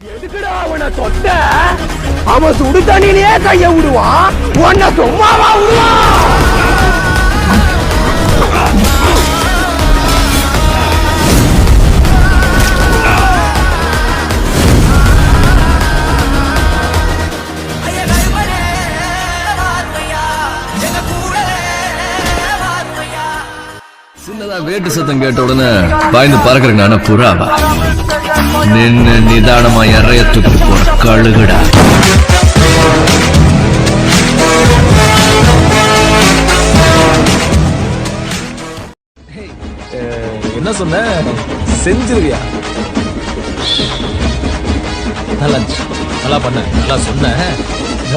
எதுக்குடா அவனை தொட்ட? அவன் சுடு தண்ணியிலே கைய விடுவான், உன்னை சும்மாவா விடுவான்? சின்னதா வேட்டு சத்தம் கேட்ட உடனே பாய்ந்து பறக்கிறேன் நான புறாவா? நின்னு நிதானமா இறைய தூக்கிட்டு போற கழுகுடா. என்ன சொன்ன? செஞ்சிருவியா? நல்லா பண்ண, நல்லா சொன்ன.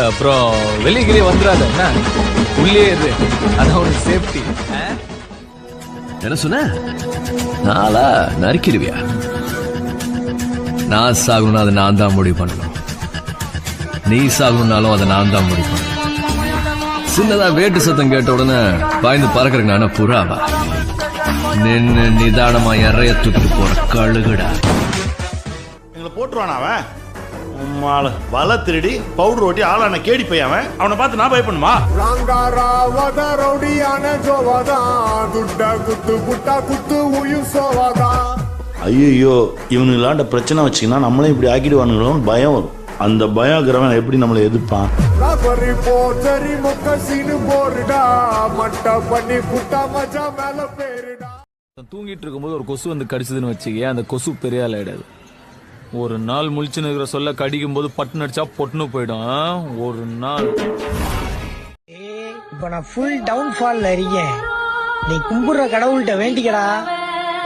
அப்புறம் வெளியே வந்துடாத, என்ன உள்ளே இரு, அதான் உனக்கு சேஃப்டி. என்ன சொன்ன? நாளா நறுக்கிடுவியா? நான் சாகணும்னா அதை நான் தான் முடிவு பண்ணணும். நீ சாகணும்னாலும் அதை நான் தான் முடிவு பண்ணணும். சின்னதா வேட்டு சத்தம் கேட்ட உடனே பாய்ந்து பறக்கிறேன் நான புறாவா? நின்னு நிதானமா இறைய தூக்கிட்டு போற கழுகுடா. எங்களை போட்டுருவானா அவன்? வலை திருடி பவுடர் ஓட்டி ஆளான கேடி போய் அவனை பார்த்து நான் பயப்படணுமா? ஐயோ, இவனுங்களாண்ட பிரச்சனை வச்சுக்கினா நம்மளே இப்படி ஆக்கிடுவானுங்களோன்னு பயம் வரும். அந்த பயங்கிறவன் எப்படி நம்மளை எதிர்ப்பான்? தூங்கிட்டு இருக்கும்போது ஒரு கொசு வந்து கடிச்சதுன்னு வச்சுக்க, அந்த கொசு பெரிய ஆள் ஆயிடாது. ஒரு நாள் முழிச்சுன்னு இருக்கிற சொல்ல கடிக்கும் போது பட்டு நடிச்சா பொட்டுன்னு போயிடும். ஒரு நாள் இப்ப நான் ஃபுல் டவுன் ஃபால்ல இருக்கேன். நீ கும்பிடுற கடவுள்கிட்ட வேண்டிக்கடா,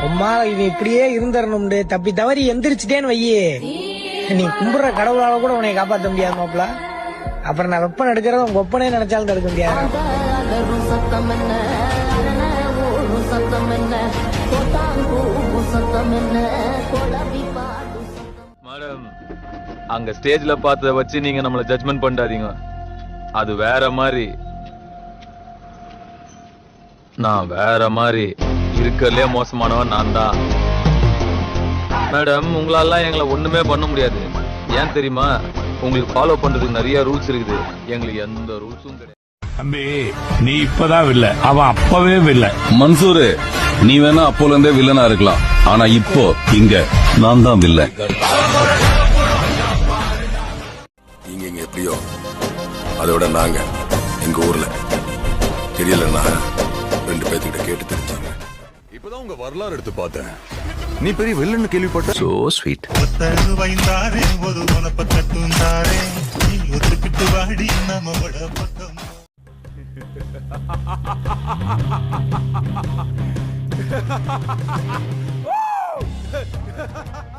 உம்மா இவன் இப்படியே இருந்துடணும்னு. தப்பி தவறி எந்திரிச்சிட்டேன்னு வையே, நீ கும்பிடுற கடவுளால கூட உன்னை காப்பாற்ற முடியாது மாப்பிள. அப்புறம் நான் வெப்பன் எடுக்கிறத உங்க ஒப்பனே நினைச்சாலும் தடுக்க முடியாது. மேடம், அங்க ஸ்டேஜ்ல பார்த்தத வச்சு நீங்க நம்மள ஜட்ஜ்மெண்ட் பண்ணாதீங்க. அது வேற மாதிரி, நான் வேற மாதிரி. இருக்கறதுலயே மோசமானவன் நான் தான். மேடம், உங்களால எங்களை ஒண்ணுமே பண்ண முடியாது. ஏன் தெரியுமா? உங்களுக்கு ஃபாலோ பண்றதுக்கு நிறைய ரூல்ஸ் இருக்குது. எங்களுக்கு எந்த ரூல்ஸும் கிடையாது. தம்பி, நீ இப்பதான் வில்ல, அவன் அப்பவே வில்ல. மன்சூரு, நீ வேணா அப்போல இருந்தே வில்லனா இருக்கலாம், ஆனா இப்போ இங்க நான் தான் வில்ல. இங்க எப்படியோ அதோட நாங்க எங்க ஊர்ல தெரியலன்னா 2 பேர்த்துக்கிட்ட கேட்டு தெரிஞ்சாங்க. இப்பதான் உங்க வரலாறு எடுத்து பார்த்தேன். நீ பெரிய வில்லன்னு கேள்விப்பட்ட. So sweet. Woo!